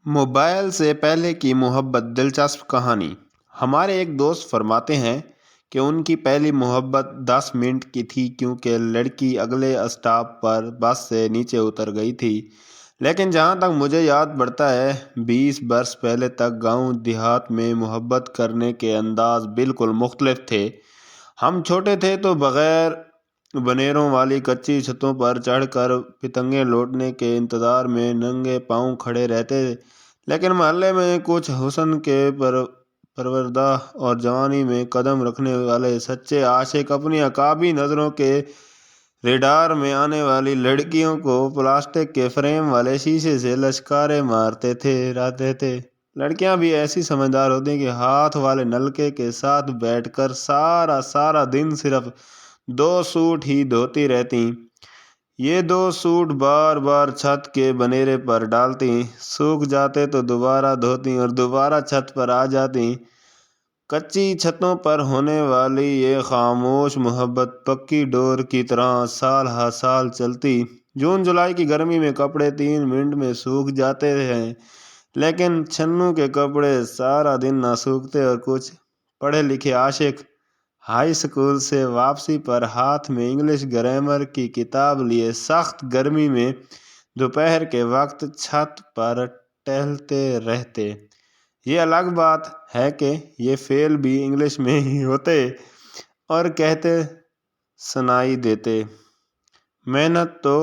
Mobile سے پہلے کی محبت دلچسپ کہانی۔ ہمارے ایک دوست فرماتے ہیں کہ ان کی پہلی محبت 10 منٹ کی تھی کیونکہ لڑکی اگلے اسٹاپ پر بس سے نیچے اتر گئی تھی، لیکن جہاں تک مجھے یاد پڑتا ہے 20 برس پہلے تک گاؤں دیہات میں محبت کرنے کے انداز بالکل مختلف تھے۔ ہم چھوٹے تھے تو بغیر بنیروں والی کچی چھتوں پر چڑھ کر پتنگیں لوٹنے کے انتظار میں ننگے پاؤں کھڑے رہتے، لیکن محلے میں کچھ حسن کے پروردہ اور جوانی میں قدم رکھنے والے سچے عاشق اپنی عقابی نظروں کے ریڈار میں آنے والی لڑکیوں کو پلاسٹک کے فریم والے شیشے سے لشکاریں مارتے رہتے تھے۔ لڑکیاں بھی ایسی سمجھدار ہوتی ہیں کہ ہاتھ والے نلکے کے ساتھ بیٹھ کر سارا دن صرف 2 سوٹ ہی دھوتی رہتی۔ یہ 2 سوٹ بار بار چھت کے بنیرے پر ڈالتی، سوکھ جاتے تو دوبارہ دھوتی اور دوبارہ چھت پر آ جاتی۔ کچی چھتوں پر ہونے والی یہ خاموش محبت پکی ڈور کی طرح سال ہر سال چلتی۔ جون جولائی کی گرمی میں کپڑے 3 منٹ میں سوکھ جاتے ہیں، لیکن چھنو کے کپڑے سارا دن نہ سوکھتے اور کچھ پڑھے لکھے عاشق ہائی اسکول سے واپسی پر ہاتھ میں انگلش گرامر کی کتاب لیے سخت گرمی میں دوپہر کے وقت چھت پر ٹہلتے رہتے۔ یہ الگ بات ہے کہ یہ فعل بھی انگلش میں ہی ہوتے اور کہتے سنائی دیتے۔ محنت تو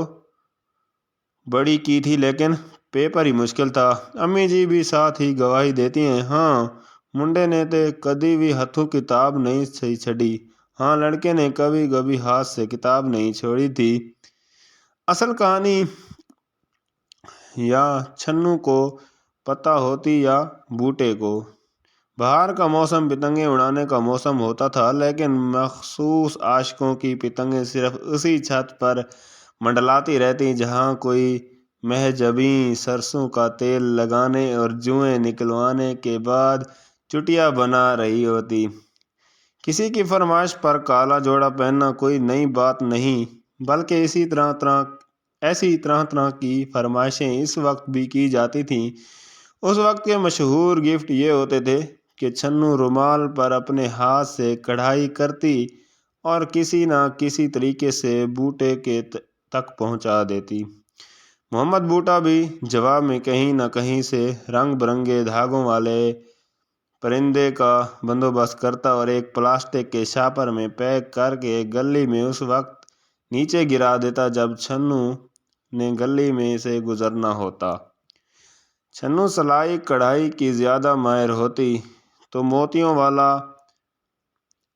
بڑی کی تھی لیکن پیپر ہی مشکل تھا۔ امی جی بھی ساتھ ہی گواہی دیتی ہیں، ہاں منڈے نے تے کدی بھی ہتھوں کتاب نہیں چھڑی، ہاں لڑکے نے کبھی کبھی ہاتھ سے کتاب نہیں چھوڑی تھی۔ اصل کہانی یا چھنو کو پتہ ہوتی یا بوٹے کو۔ بہار کا موسم پتنگیں اڑانے کا موسم ہوتا تھا، لیکن مخصوص عاشقوں کی پتنگیں صرف اسی چھت پر منڈلاتی رہتی جہاں کوئی مہجبیں سرسوں کا تیل لگانے اور جوئیں نکلوانے کے بعد چٹیاں بنا رہی ہوتی۔ کسی کی فرمائش پر کالا جوڑا پہننا کوئی نئی بات نہیں، بلکہ ایسی طرح طرح کی فرمائشیں اس وقت بھی کی جاتی تھیں۔ اس وقت کے مشہور گفٹ یہ ہوتے تھے کہ چھنو رومال پر اپنے ہاتھ سے کڑھائی کرتی اور کسی نہ کسی طریقے سے بوٹے کے تک پہنچا دیتی۔ محمد بوٹا بھی جواب میں کہیں نہ کہیں سے رنگ برنگے دھاگوں والے پرندے کا بندوبست کرتا اور ایک پلاسٹک کے شاپر میں پیک کر کے گلی میں اس وقت نیچے گرا دیتا جب چھنو نے گلی میں سے گزرنا ہوتا۔ چھنو سلائی کڑھائی کی زیادہ ماہر ہوتی تو موتیوں والا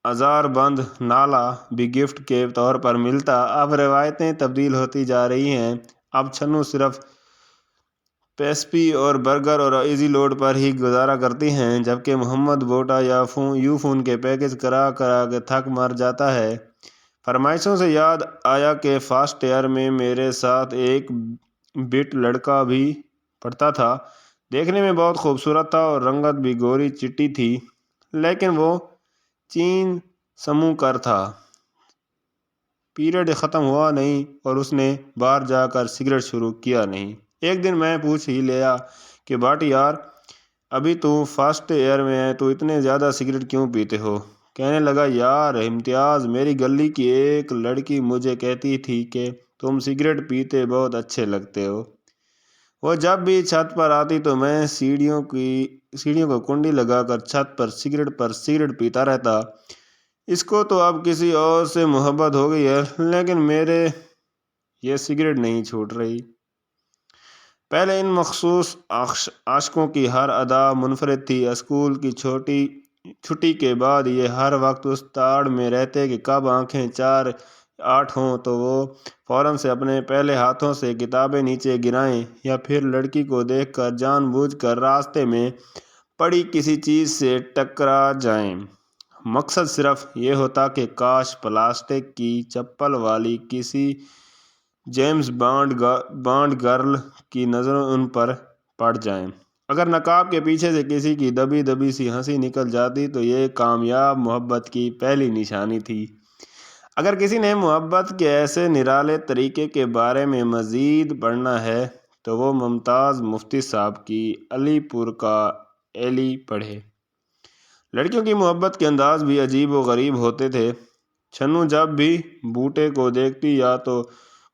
ازار بند نالا بھی گفٹ کے طور پر ملتا۔ اب روایتیں تبدیل ہوتی جا رہی ہیں، اب چھنو صرف پیسٹری اور برگر اور ایزی لوڈ پر ہی گزارا کرتی ہیں، جبکہ محمد بوٹا یو فون کے پیکج کرا کے تھک مر جاتا ہے۔ فرمائشوں سے یاد آیا کہ فرسٹ ایئر میں میرے ساتھ ایک بٹ لڑکا بھی پڑھتا تھا۔ دیکھنے میں بہت خوبصورت تھا اور رنگت بھی گوری چٹی تھی، لیکن وہ چین سمو کر تھا۔ پیریڈ ختم ہوا نہیں اور اس نے باہر جا کر سگریٹ شروع کیا نہیں۔ ایک دن میں پوچھ ہی لیا کہ باٹی یار، ابھی تو فرسٹ ایئر میں ہے، تو اتنے زیادہ سگریٹ کیوں پیتے ہو؟ کہنے لگا، یار امتیاز، میری گلی کی ایک لڑکی مجھے کہتی تھی کہ تم سگریٹ پیتے بہت اچھے لگتے ہو۔ وہ جب بھی چھت پر آتی تو میں سیڑھیوں کو کنڈی لگا کر چھت پر سگریٹ پیتا رہتا۔ اس کو تو اب کسی اور سے محبت ہو گئی ہے، لیکن میرے یہ سگریٹ نہیں چھوٹ رہی۔ پہلے ان مخصوص عاشقوں کی ہر ادا منفرد تھی۔ اسکول کی چھٹی کے بعد یہ ہر وقت اس تاڑ میں رہتے کہ کب آنکھیں 4:08 ہوں تو وہ فوراً سے اپنے پہلے ہاتھوں سے کتابیں نیچے گرائیں یا پھر لڑکی کو دیکھ کر جان بوجھ کر راستے میں پڑی کسی چیز سے ٹکرا جائیں۔ مقصد صرف یہ ہوتا کہ کاش پلاسٹک کی چپل والی کسی جیمز بانڈ گرل کی نظریں ان پر پڑ جائیں۔ اگر نقاب کے پیچھے سے کسی کی دبی دبی سی ہنسی نکل جاتی تو یہ کامیاب محبت کی پہلی نشانی تھی۔ اگر کسی نے محبت کے ایسے نرالے طریقے کے بارے میں مزید پڑھنا ہے تو وہ ممتاز مفتی صاحب کی علی پور کا ایلی پڑھے۔ لڑکیوں کی محبت کے انداز بھی عجیب و غریب ہوتے تھے۔ چھنو جب بھی بوٹے کو دیکھتی یا تو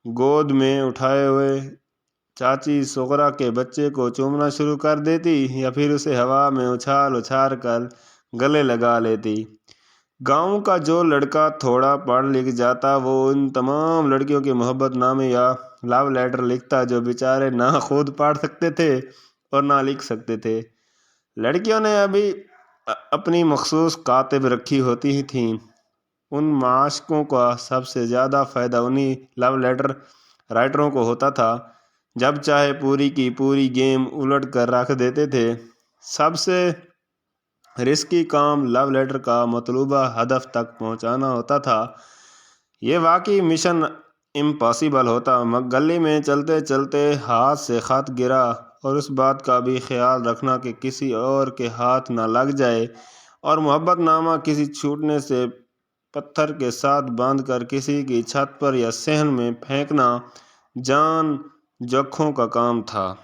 گود میں اٹھائے ہوئے چاچی سغرا کے بچے کو چومنا شروع کر دیتی یا پھر اسے ہوا میں اچھال اچھال کر گلے لگا لیتی۔ گاؤں کا جو لڑکا تھوڑا پڑھ لکھ جاتا وہ ان تمام لڑکیوں کے محبت نامے یا لو لیٹر لکھتا جو بیچارے نہ خود پڑھ سکتے تھے اور نہ لکھ سکتے تھے۔ لڑکیوں نے ابھی اپنی مخصوص کاتب رکھی ہوتی تھیں۔ ان معاشقوں کا سب سے زیادہ فائدہ انہی لو لیٹر رائٹروں کو ہوتا تھا۔ جب چاہے پوری کی پوری گیم الٹ کر رکھ دیتے تھے۔ سب سے رسکی کام لو لیٹر کا مطلوبہ ہدف تک پہنچانا ہوتا تھا۔ یہ واقعی مشن امپاسبل ہوتا۔ گلی میں چلتے چلتے ہاتھ سے خط گرا اور اس بات کا بھی خیال رکھنا کہ کسی اور کے ہاتھ نہ لگ جائے، اور محبت نامہ کسی چھوٹنے سے پتھر کے ساتھ باندھ کر کسی کی چھت پر یا صحن میں پھینکنا جان جوکھوں کا کام تھا۔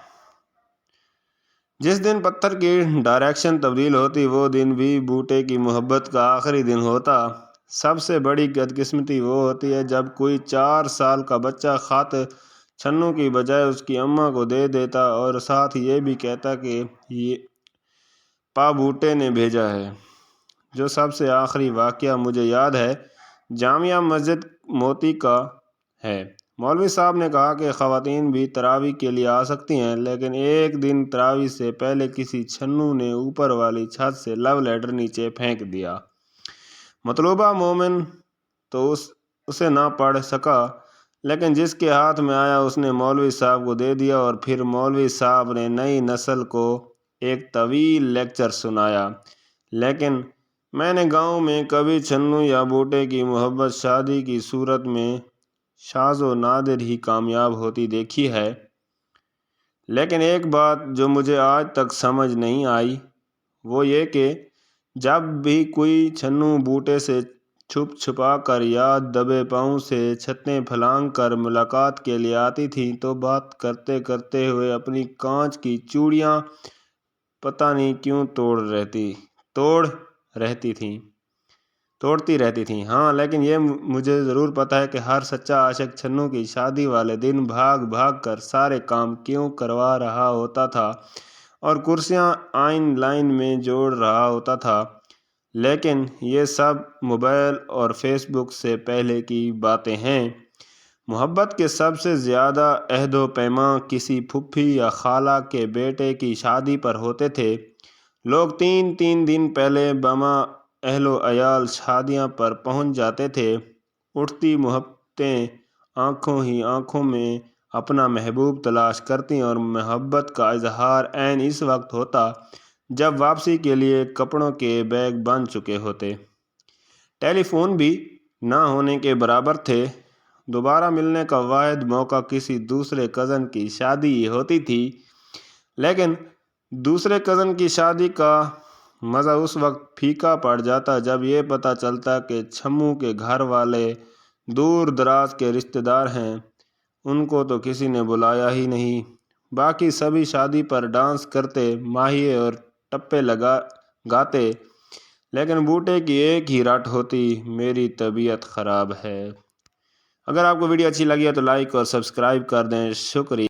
جس دن پتھر کی ڈائریکشن تبدیل ہوتی وہ دن بھی بوٹے کی محبت کا آخری دن ہوتا۔ سب سے بڑی بدقسمتی وہ ہوتی ہے جب کوئی 4 سال کا بچہ خط چھنو کی بجائے اس کی اماں کو دے دیتا اور ساتھ یہ بھی کہتا کہ یہ پا بوٹے نے بھیجا ہے۔ جو سب سے آخری واقعہ مجھے یاد ہے جامعہ مسجد موتی کا ہے۔ مولوی صاحب نے کہا کہ خواتین بھی تراویح کے لیے آ سکتی ہیں، لیکن ایک دن تراویح سے پہلے کسی چھنو نے اوپر والی چھت سے لو لیٹر نیچے پھینک دیا۔ مطلوبہ مومن تو اسے نہ پڑھ سکا، لیکن جس کے ہاتھ میں آیا اس نے مولوی صاحب کو دے دیا، اور پھر مولوی صاحب نے نئی نسل کو ایک طویل لیکچر سنایا۔ لیکن میں نے گاؤں میں کبھی چھنو یا بوٹے کی محبت شادی کی صورت میں شاذ و نادر ہی کامیاب ہوتی دیکھی ہے۔ لیکن ایک بات جو مجھے آج تک سمجھ نہیں آئی وہ یہ کہ جب بھی کوئی چھنو بوٹے سے چھپ چھپا کر یا دبے پاؤں سے چھتیں پھلانگ کر ملاقات کے لیے آتی تھی تو بات کرتے کرتے ہوئے اپنی کانچ کی چوڑیاں پتہ نہیں کیوں توڑتی رہتی تھیں۔ ہاں، لیکن یہ مجھے ضرور پتہ ہے کہ ہر سچا عاشق چھنو کی شادی والے دن بھاگ بھاگ کر سارے کام کیوں کروا رہا ہوتا تھا اور کرسیاں آئن لائن میں جوڑ رہا ہوتا تھا۔ لیکن یہ سب موبائل اور فیس بک سے پہلے کی باتیں ہیں۔ محبت کے سب سے زیادہ عہد و پیماں کسی پھوپھی یا خالہ کے بیٹے کی شادی پر ہوتے تھے۔ لوگ 3 دن پہلے بما اہل و عیال شادیاں پر پہنچ جاتے تھے۔ اٹھتی محبتیں آنکھوں ہی آنکھوں میں اپنا محبوب تلاش کرتیں اور محبت کا اظہار عین اس وقت ہوتا جب واپسی کے لیے کپڑوں کے بیگ بن چکے ہوتے۔ ٹیلی فون بھی نہ ہونے کے برابر تھے۔ دوبارہ ملنے کا واحد موقع کسی دوسرے کزن کی شادی ہی ہوتی تھی، لیکن دوسرے کزن کی شادی کا مزہ اس وقت پھیکا پڑ جاتا جب یہ پتہ چلتا کہ چھمو کے گھر والے دور دراز کے رشتہ دار ہیں، ان کو تو کسی نے بلایا ہی نہیں۔ باقی سبھی شادی پر ڈانس کرتے، ماہیے اور ٹپے گاتے، لیکن بوٹے کی ایک ہی رٹ ہوتی، میری طبیعت خراب ہے۔ اگر آپ کو ویڈیو اچھی لگی ہے تو لائک اور سبسکرائب کر دیں۔ شکریہ۔